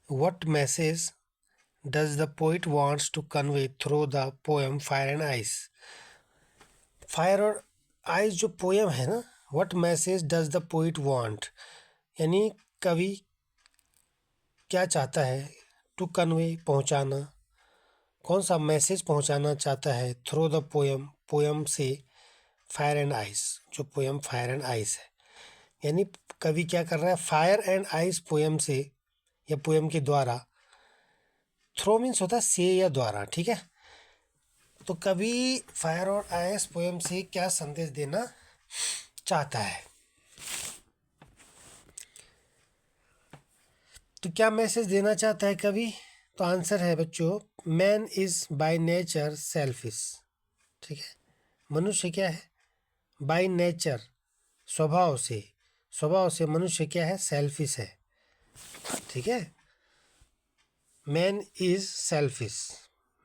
What message does the poet wants to convey through the poem Fire and Ice? Fire और ice जो poem है ना, what message does the poet want, यानी कवि क्या चाहता है, टू कन्वे पहुंचाना, कौन सा मैसेज पहुंचाना चाहता है थ्रू द पोयम, पोयम से फायर एंड आइस, जो पोयम फायर एंड आइस है। यानी कवि क्या कर रहा है, फायर एंड आइस पोयम से या पोयम के द्वारा, थ्रो मीन्स होता है से या द्वारा, ठीक है। तो कवि फायर और आइस पोयम से क्या संदेश देना चाहता है, तो क्या मैसेज देना चाहता है कवि? तो आंसर है बच्चों, man is by nature selfish. ठीक है, मनुष्य क्या है, बाय नेचर, स्वभाव से मनुष्य क्या है, सेल्फिश है। ठीक है, man is selfish,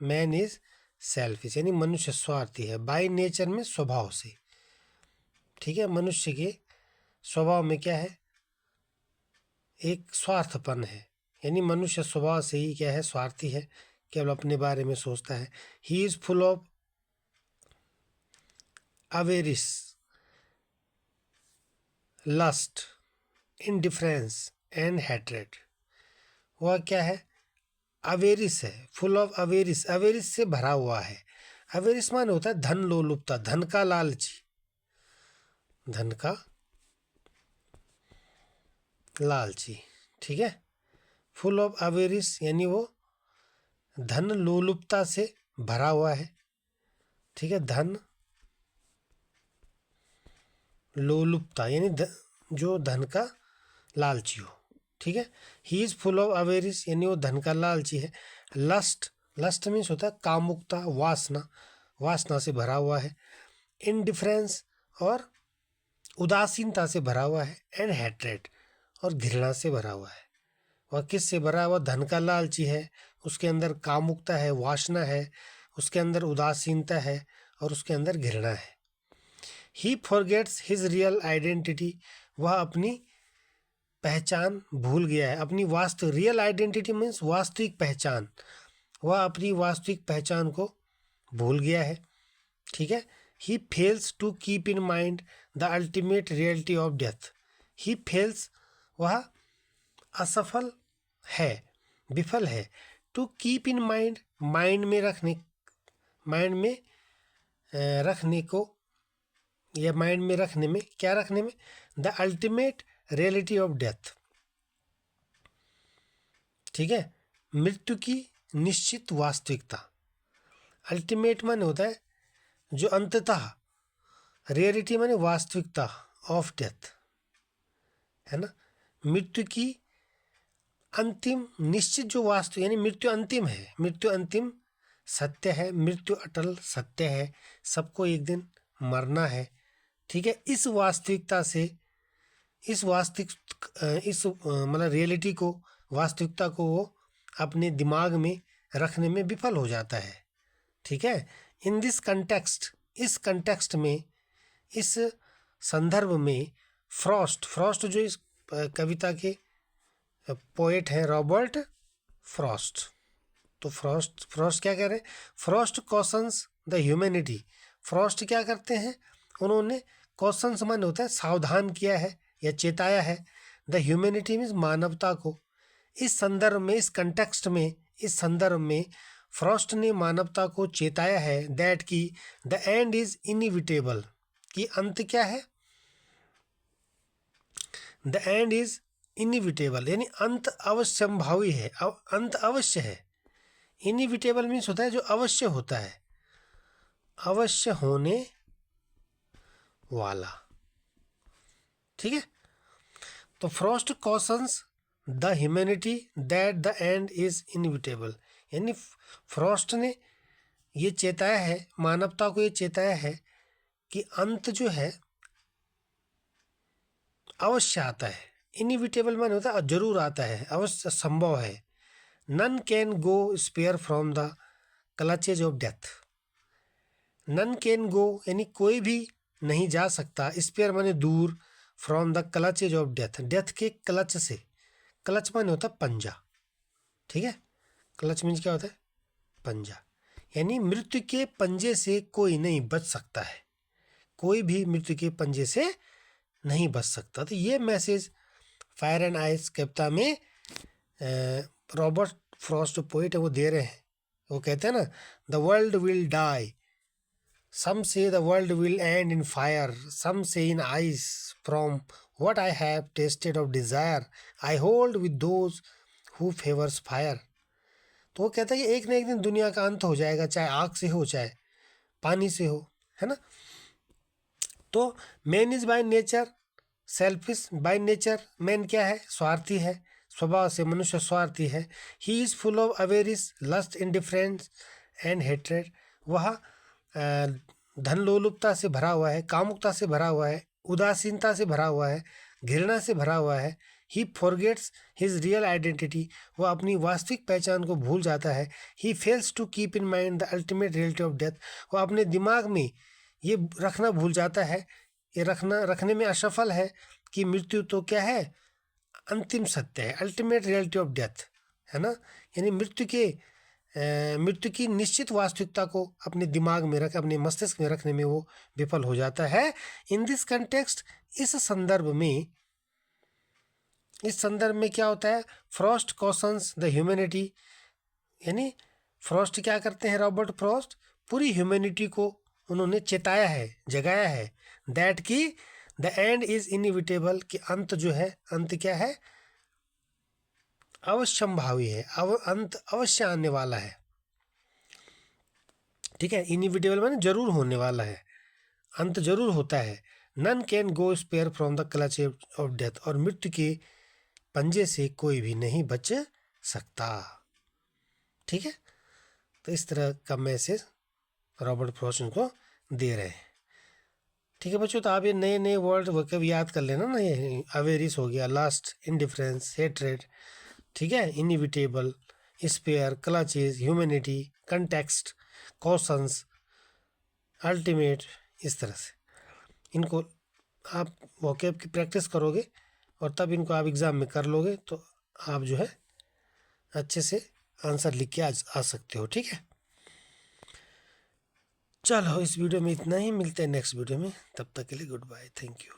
man is selfish यानी मनुष्य स्वार्थी है, बाय नेचर में स्वभाव से। ठीक है, मनुष्य के स्वभाव में क्या है, एक स्वार्थपन है, यानी मनुष्य स्वभाव से ही क्या है, स्वार्थी है, केवल अपने बारे में सोचता है। He is full of avarice, lust, indifference and hatred. वह क्या है, अवेरिस है, फुल ऑफ अवेरिस, अवेरिस से भरा हुआ है। अवेरिस मान होता है धन लोलुपता, धन का लालची, धन का लालची। ठीक है, फुल ऑफ अवेरिस यानी वो धन लोलुपता से भरा हुआ है। ठीक है, धन लोलुपता यानी जो धन का लालची हो। ठीक है, he is full of avarice यानी वो धन का लालची है। लस्ट, लस्ट मीन्स होता है कामुकता, वासना, वासना से भरा हुआ है। इनडिफरेंस और उदासीनता से भरा हुआ है। एंड हैट्रेड और घृणा से भरा हुआ है। वह किस से भरा हुआ, धन का लालची है, उसके अंदर कामुकता है, वासना है, उसके अंदर उदासीनता है और उसके अंदर घृणा है। He forgets his real identity, वह अपनी पहचान भूल गया है, अपनी वास्तविक, रियल आइडेंटिटी मीन्स वास्तविक पहचान, वह अपनी वास्तविक पहचान को भूल गया है। ठीक है, he fails to keep in mind the ultimate reality of death. He fails, वह असफल है, विफल है, to keep in mind, mind में रखने, माइंड में रखने को, या माइंड में रखने में, क्या रखने में, the ultimate reality of death. ठीक है, मृत्यु की निश्चित वास्तविकता। अल्टीमेट माने होता है जो अंततः, रियलिटी माने वास्तविकता ऑफ डेथ, है ना। मृत्यु की अंतिम निश्चित जो वास्तु, यानी मृत्यु अंतिम है, मृत्यु अंतिम सत्य है, मृत्यु अटल सत्य है, सबको एक दिन मरना है। ठीक है, इस वास्तविकता से, इस वास्तविक, इस मतलब रियलिटी को, वास्तविकता को वो अपने दिमाग में रखने में विफल हो जाता है। ठीक है, इन दिस कंटेक्स्ट, इस कंटेक्स्ट में, इस संदर्भ में, फ्रॉस्ट, फ्रॉस्ट जो इस कविता के पोएट हैं रॉबर्ट फ्रॉस्ट। तो फ्रॉस्ट, फ्रॉस्ट क्या कह रहे हैं, Frost cautions the humanity. Frost क्या करते हैं, उन्होंने कॉशंस मान होता है सावधान किया है या चेताया है, द ह्यूमैनिटी मीन्स मानवता को। इस संदर्भ में, इस कंटेक्स्ट में, इस संदर्भ में फ्रॉस्ट ने मानवता को चेताया है दैट की द एंड इज इनइविटेबल, कि अंत क्या है, द एंड इज इनइविटेबल यानी अंत अवश्यंभावी है, अंत अवश्य है। इनइविटेबल मीन्स होता है जो अवश्य होता है, अवश्य होने वाला। ठीक है, तो Frost cautions the humanity that the end is inevitable, यानी फ्रॉस्ट ने ये चेताया है, मानवता को ये चेताया है कि अंत जो है अवश्य आता है। इनविटेबल माने होता है जरूर आता है, अवश्य संभव है। None can go spare from the clutches of death. None can go यानी कोई भी नहीं जा सकता, स्पेयर माने दूर, from the clutches of death, death के क्लच से, क्लच माने होता है पंजा, ठीक है, क्लच मीन्स क्या होता है, पंजा, यानी मृत्यु के पंजे से कोई नहीं बच सकता है, कोई भी मृत्यु के पंजे से नहीं बच सकता। तो ये मैसेज फायर एंड आइस कविता में रॉबर्ट फ्रॉस्ट जो पोइट है वो दे रहे हैं। वो कहते हैं ना, the world will die, some say the world will end in fire, some say in ice, from what I have tasted of desire, I hold with those who favors fire। तो वो कहता है कि एक ना एक दिन दुनिया का अंत हो जाएगा, चाहे आग से हो चाहे पानी से हो, है ना। तो man is by nature selfish, by nature man क्या है, स्वार्थी है, स्वभाव से मनुष्य स्वार्थी है। He is full of avarice, lust, indifference and hatred, वह धन लोलुपता से भरा हुआ है, कामुकता से भरा हुआ है, उदासीनता से भरा हुआ है, घृणा से भरा हुआ है। He forgets his real identity, वह अपनी वास्तविक पहचान को भूल जाता है। He fails to keep in mind the ultimate reality of death, वह अपने दिमाग में ये रखना भूल जाता है, ये रखने में असफल है कि मृत्यु तो क्या है, अंतिम सत्य है, अल्टीमेट रियलिटी ऑफ डेथ, है ना। यानी मृत्यु की निश्चित वास्तविकता को अपने दिमाग में रख, अपने मस्तिष्क में रखने में वो विफल हो जाता है। इन दिस कंटेक्स्ट, इस संदर्भ में क्या होता है, फ्रॉस्ट कॉशंस द ह्यूमैनिटी, यानी फ्रॉस्ट क्या करते हैं, रॉबर्ट फ्रॉस्ट पूरी ह्यूमैनिटी को उन्होंने चेताया है, जगाया है, दैट की द एंड इज इनएविटेबल, कि अंत जो है, अंत क्या है, अवश्यंभावी है, अंत अवश्य आने वाला है, ठीक है। इनएविटेबल माने जरूर होने वाला है, अंत जरूर होता है। None can go spare from the clutch of death, और मृत्यु के पंजे से कोई भी नहीं बच सकता, ठीक है। तो इस तरह का मैसेज रॉबर्ट फ्रॉस्ट को दे रहे हैं, ठीक है बच्चों। तो आप ये नए नए वर्ड वोकैब याद कर लेना ना, ये अवेरिस हो गया, लास्ट, इंडिफरेंस, हेट्रेड, ठीक है, inevitable, spare, clutches, humanity, context, conscience, ultimate, इस तरह से इनको आप वोकैब की प्रैक्टिस करोगे और तब इनको आप एग्ज़ाम में कर लोगे, तो आप जो है अच्छे से आंसर लिख के आ सकते हो, ठीक है। चलो इस वीडियो में इतना ही, मिलते हैं नेक्स्ट वीडियो में, तब तक के लिए गुड बाय, थैंक यू।